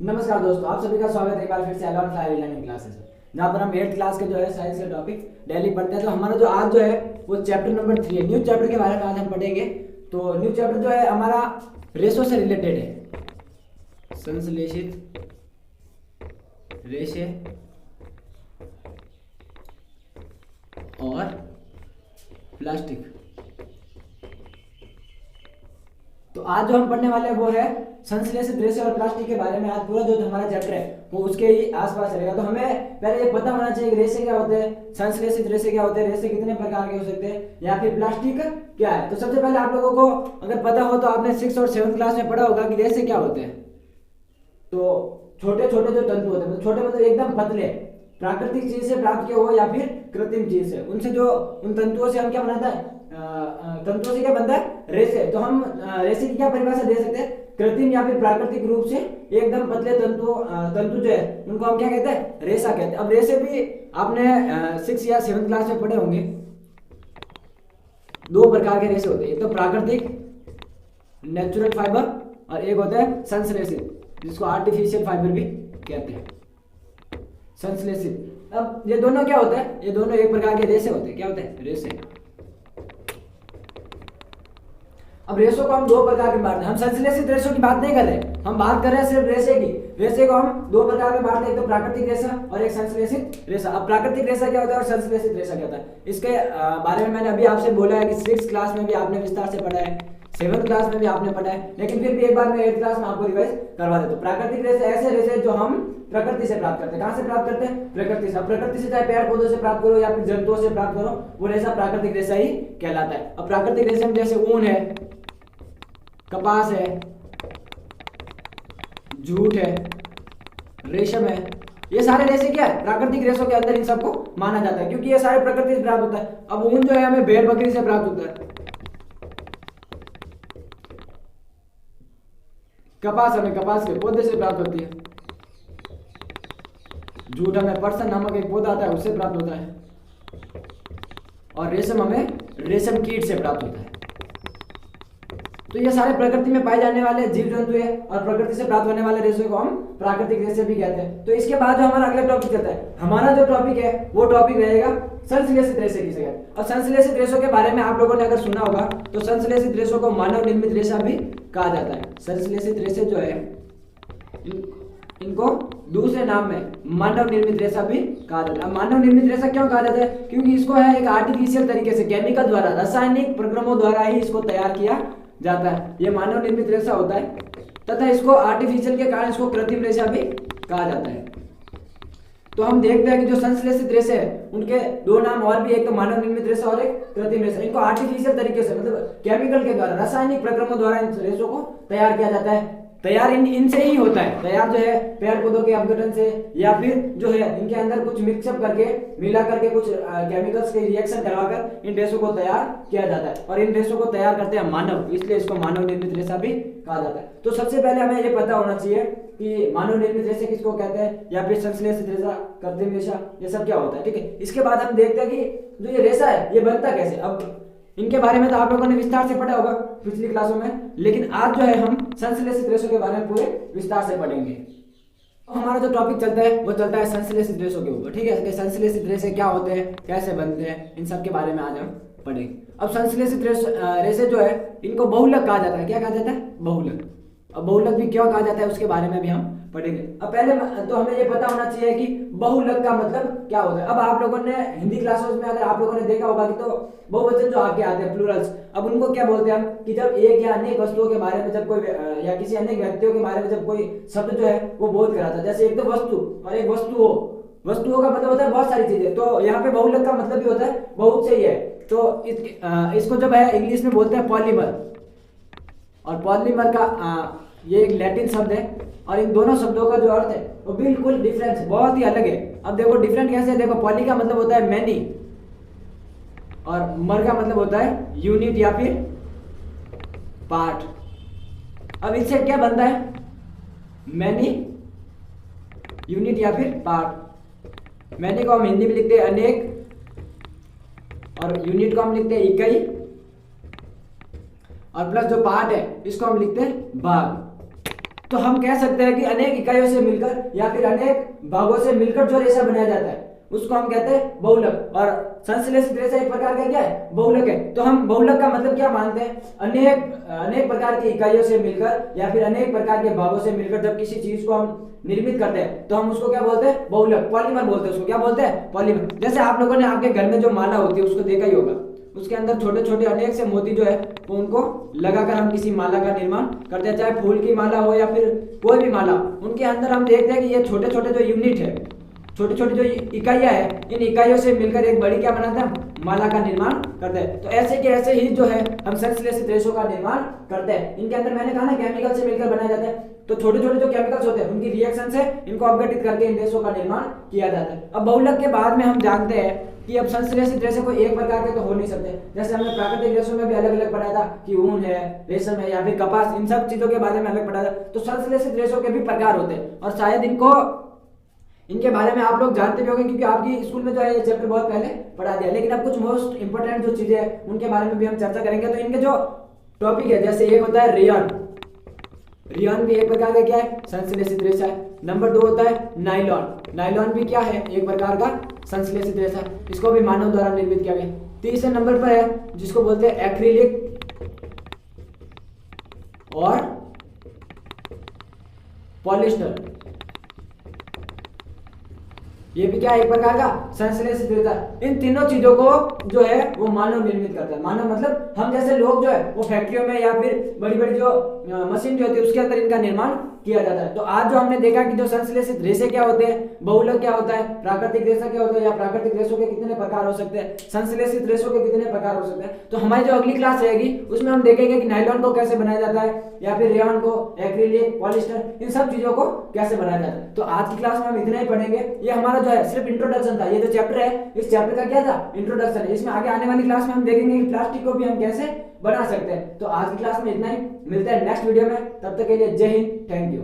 नमस्कार दोस्तों, आप सभी का स्वागत है एक बार फिर से अलॉट फ्लाई लर्निंग क्लासेस में, जहाँ पर हम 8th क्लास के जो है साइंस के टॉपिक डेली पढ़ते हैं। तो हमारा जो आज जो है वो चैप्टर नंबर 3 है। न्यू चैप्टर के बारे में आज हम पढ़ेंगे। तो न्यू चैप्टर जो है हमारा रेशो से रिलेटेड है। संश्लेषित रेशे और प्लास्टिक। तो आज जो हम पढ़ने वाले हैं वो है संश्लेषित रेशे और प्लास्टिक के बारे में। आज पूरा जो हमारा चैप्टर है वो उसके ही आसपास चलेगा। तो हमें पहले ये पता होना चाहिए कि रेशे क्या होते हैं, संश्लेषित रेशे क्या होते हैं, रेशे कितने प्रकार के हो सकते हैं, या फिर प्लास्टिक क्या है। तो सबसे पहले आप लोगों को अगर पता हो तो आपने 6th और 7th क्लास में पढ़ा होगा कि रेशे क्या होते हैं। तो छोटे छोटे जो तंतु होते हैं, छोटे मतलब एकदम पतले, प्राकृतिक चीज से प्राप्त किए हो या फिर कृत्रिम चीज से, उनसे जो उन तंतुओं से हम क्या बनाता है, तंतुओं से क्या बनता है, रेशे। तो हम रेशे की क्या परिभाषा दे सकते हैं, कृत्रिम या फिर प्राकृतिक रूप से एकदम पतले तंतु जो है उनको हम क्या कहते हैं, रेशा कहते हैं। अब रेशे भी आपने 6 या 7th क्लास में पढ़े होंगे। 2 प्रकार के रेशे होते हैं, एक तो प्राकृतिक नेचुरल फाइबर और एक होता है संश्लेषित, जिसको आर्टिफिशियल फाइबर भी कहते हैं, संश्लेषित। अब ये दोनों क्या होता है, ये दोनों एक प्रकार के रेशे होते हैं। क्या होते हैं, रेशे। अब रेशों को हम 2 प्रकार में बांटते हैं। हम संश्लेषित रेशों की बात नहीं कर रहे, हम बात कर रहे हैं सिर्फ रेशे की। रेशे को हम 2 प्रकार में बांटते हैं, एक तो प्राकृतिक रेशा और एक संश्लेषित रेशा। अब प्राकृतिक रेशा क्या होता है और संश्लेषित रेशा क्या होता है, इसके बारे में मैंने अभी आपसे बोला है कि 6th क्लास में भी आपने विस्तार से पढ़ा है, 7th क्लास में भी आपने पढ़ा है, लेकिन फिर भी एक बार मैं 8th क्लास में आपको रिवाइज करवा देता हूं। प्राकृतिक रेशे ऐसे रेशे जो हम प्रकृति से प्राप्त करते हैं। कहां से प्राप्त करते हैं, प्रकृति से। प्रकृति से चाहे पेड़ पौधों से प्राप्त करो या फिर जंतुओं से प्राप्त करो, वो रेशा प्राकृतिक रेशा ही कहलाता है। अब प्राकृतिक रेशे में जैसे ऊन है, कपास है, जूट है, रेशम है, ये सारे रेशे क्या है, प्राकृतिक रेशों के अंदर इन सबको माना जाता है, क्योंकि ये सारे प्रकृति से प्राप्त होता है। अब ऊन जो है हमें भेड़ बकरी से प्राप्त होता है, कपास हमें कपास के पौधे से प्राप्त होती है, जूट हमें परसन नामक एक पौधा आता है उससे प्राप्त होता है, और रेशम हमें रेशम कीट से प्राप्त होता है। तो ये सारे प्रकृति में पाए जाने वाले जीव जंतु है, और प्रकृति से प्राप्त होने वाले रेशे को हम प्राकृतिक रेशे भी कहते हैं। तो इसके बाद जो हमारा अगला टॉपिक चलता है, हमारा जो टॉपिक है वो टॉपिक रहेगा संश्लेषित रेशे की जगह। और संश्लेषित रेशों के बारे में आप लोगों ने अगर सुना होगा तो संश्लेषित रेशों को मानव निर्मित रेशा भी कहा जाता है। संश्लेषित रेशे जो है इनको दूसरे नाम में मानव निर्मित रेशा भी कहा जाता है। मानव निर्मित रेशा क्यों कहा जाता है, क्योंकि इसको है एक आर्टिफिशियल तरीके से, केमिकल द्वारा, रासायनिक प्रक्रमों द्वारा ही इसको तैयार किया जाता है। ये मानव निर्मित रेशा होता है, तथा इसको आर्टिफिशियल के कारण इसको कृत्रिम रेशा भी कहा जाता है। तो हम देखते हैं कि जो संश्लेषित रेशे हैं उनके 2 नाम और भी, एक तो मानव निर्मित रेशा और एक कृत्रिम रेशा। इनको आर्टिफिशियल तरीके से मतलब केमिकल के द्वारा, रासायनिक प्रक्रमों द्वारा इन रेशों को तैयार किया जाता है। तैयार इनसे ही होता है। तैयार जो है पेड़ पौधों के अपघटन से, या फिर जो है इनके अंदर कुछ मिक्सअप करके, मिला करके कुछ केमिकल्स के रिएक्शन करवाकर इन रेशों को तैयार किया जाता है। और इन रेशों को तैयार करते हैं मानव, इसलिए इसको मानव निर्मित रेशा भी कहा जाता है। तो सबसे पहले हमें ये पता होना चाहिए कि मानव निर्मित रेशे किसको कहते हैं, या फिर संश्लेषित रेशा, कृत्रिम रेशा, ये सब क्या होता है। ठीक है, इसके बाद हम देखते हैं कि जो ये रेशा है ये बनता कैसे। अब इनके बारे में तो आप लोगों ने विस्तार से पढ़ा होगा पिछली क्लासों में, लेकिन आज जो है हम संश्लेषित रेशों के बारे में पूरे विस्तार से पढ़ेंगे। हमारा जो टॉपिक चलता है वो चलता है संश्लेषित रेशों के ऊपर। ठीक है, कि संश्लेषित रेशे क्या होते हैं, कैसे बनते हैं, इन सब के बारे में आज हम पढ़ेंगे। अब संश्लेषित रेशे जो है इनको बहुलक कहा जाता है। क्या कहा जाता है, बहुलक। अब बहुलक भी क्यों कहा जाता है उसके बारे में भी हम पढ़ेंगे। अब पहले तो हमें ये पता होना चाहिए कि बहुलक का मतलब क्या होता है। अब आप लोगों ने हिंदी क्लासेस में अगर आप लोगों ने देखा होगा कि तो बहुवचन जो आगे आते हैं, प्लूरल्स, अब उनको क्या बोलते हैं हम, कि जब एक या अनेक वस्तुओं के बारे में जब कोई या किसी अनेक व्यक्तियों के बारे में जब कोई शब्द जो है वो बोध कराता है, जैसे एक तो वस्तु और एक वस्तु हो। वस्तुओं का मतलब होता है बहुत सारी चीजें, तो यहाँ पे बहुलक का मतलब भी होता है बहुत से ही है। तो इसको जब है इंग्लिश में बोलते हैं पॉलीमर, और पॉलीमर का ये एक लैटिन शब्द है, और इन दोनों शब्दों का जो अर्थ है वो बिल्कुल डिफरेंस, बहुत ही अलग है। अब देखो डिफरेंट कैसे है, देखो पॉली का मतलब होता है मैनी, और मर का मतलब होता है यूनिट या फिर पार्ट। अब इससे क्या बनता है, मैनी, यूनिट या फिर पार्ट। मैनी को हम हिंदी में लिखते हैं अनेक, और यूनिट को हम लिखते हैं इकाई, और प्लस जो पार्ट है इसको हम लिखते हैं भाग। तो हम कह सकते हैं कि अनेक इकाइयों से मिलकर या फिर अनेक भागों से मिलकर जो रेशा बनाया जाता है उसको हम कहते हैं बहुलक। और संश्लेषित रेशा एक प्रकार का क्या है, बहुलक है। तो हम बहुलक का मतलब क्या मानते हैं, अनेक प्रकार की इकाइयों से मिलकर या फिर अनेक प्रकार के भागों से मिलकर जब किसी चीज को हम निर्मित करते हैं तो हम उसको क्या बोलते हैं, बहुलक, पॉलीमर बोलते हैं उसको। क्या बोलते हैं, पॉलीमर। जैसे आप लोगों ने आपके घर में जो माला होती है उसको देखा ही होगा, उसके अंदर छोटे छोटे अनेक से मोती जो है वो उनको लगाकर हम किसी माला का निर्माण करते हैं, चाहे फूल की माला हो या फिर कोई भी माला। उनके अंदर हम देखते हैं कि ये छोटे छोटे जो यूनिट है, छोटी छोटी जो इकाइयां है, इन इकाइयों से मिलकर एक बड़ी क्या बनाते हैं, माला का निर्माण करते हैं। तो ऐसे के ऐसे ही जो है हम संश्लेषित रेशों का निर्माण करते हैं। इनके अंदर मैंने कहा ना केमिकल से मिलकर बनाए जाते हैं। तो छोटे छोटे जो केमिकल्स होते हैं उनकी रिएक्शन से इनको अपघटित करके इन रेशों का निर्माण किया जाता है। अब बहुलक के बाद में हम जानते हैं कि अब संश्लेषित रेशे को एक प्रकार के तो हो नहीं सकते। जैसे हमने प्राकृतिक रेशों में भी अलग अलग पढ़ा था कि ऊन है, रेशम है या फिर कपास, इन सब चीजों के बारे में अलग पढ़ा था। तो संश्लेषित रेशों के भी प्रकार होते हैं और शायद इनके बारे में आप लोग जानते भी होंगे क्योंकि आपकी स्कूल में जो है ये चैप्टर बहुत पहले पढ़ा दिया। लेकिन अब कुछ मोस्ट इंपोर्टेंट जो चीजें हैं उनके बारे में भी हम चर्चा करेंगे। तो इनके जो टॉपिक है, जैसे एक होता है रेयन, रेयन भी एक प्रकार का क्या है, संश्लेषित रेशा है। नंबर 2 होता है नाइलॉन, नाइलॉन भी क्या है, एक प्रकार का संश्लेषित रेशा है। इसको भी मानव द्वारा निर्मित किया गया। तीसरे नंबर पर है जिसको बोलते हैं एक्रिलिक और पॉलिस्टर, ये भी क्या है, एक प्रकार का संश्लेषित रेशा। इन तीनों चीजों को जो है वो मानव निर्मित करता है। मानव मतलब हम जैसे लोग जो है वो फैक्ट्रियों में या फिर बड़ी बड़ी जो मशीन जो होती है उसके अंदर इनका निर्माण किया जाता है। तो आज जो हमने देखा कि जो संश्लेषित रेशे क्या होते हैं, बहुलक क्या होता है, प्राकृतिक रेशा क्या होता है, या प्राकृतिक रेशों के कितने प्रकार हो सकते हैं, संश्लेषित रेशों के कितने प्रकार हो सकते हैं। तो हमारी जो अगली क्लास रहेगी उसमें हम देखेंगे कि नायलॉन को कैसे बनाया जाता है या फिर रेयन को, एक्रिलिक, पॉलिस्टर, इन सब चीजों को कैसे बनाया जाता है। तो आज की क्लास में हम इतना ही पढ़ेंगे। ये हमारा जो है सिर्फ इंट्रोडक्शन था। ये जो चैप्टर है इस चैप्टर का क्या था, इंट्रोडक्शन है। इसमें आगे आने वाली क्लास में हम देखेंगे कि प्लास्टिक को भी हम कैसे बना सकते हैं। तो आज की क्लास में इतना ही, मिलते हैं नेक्स्ट वीडियो में। तब तक के लिए जय हिंद, थैंक यू।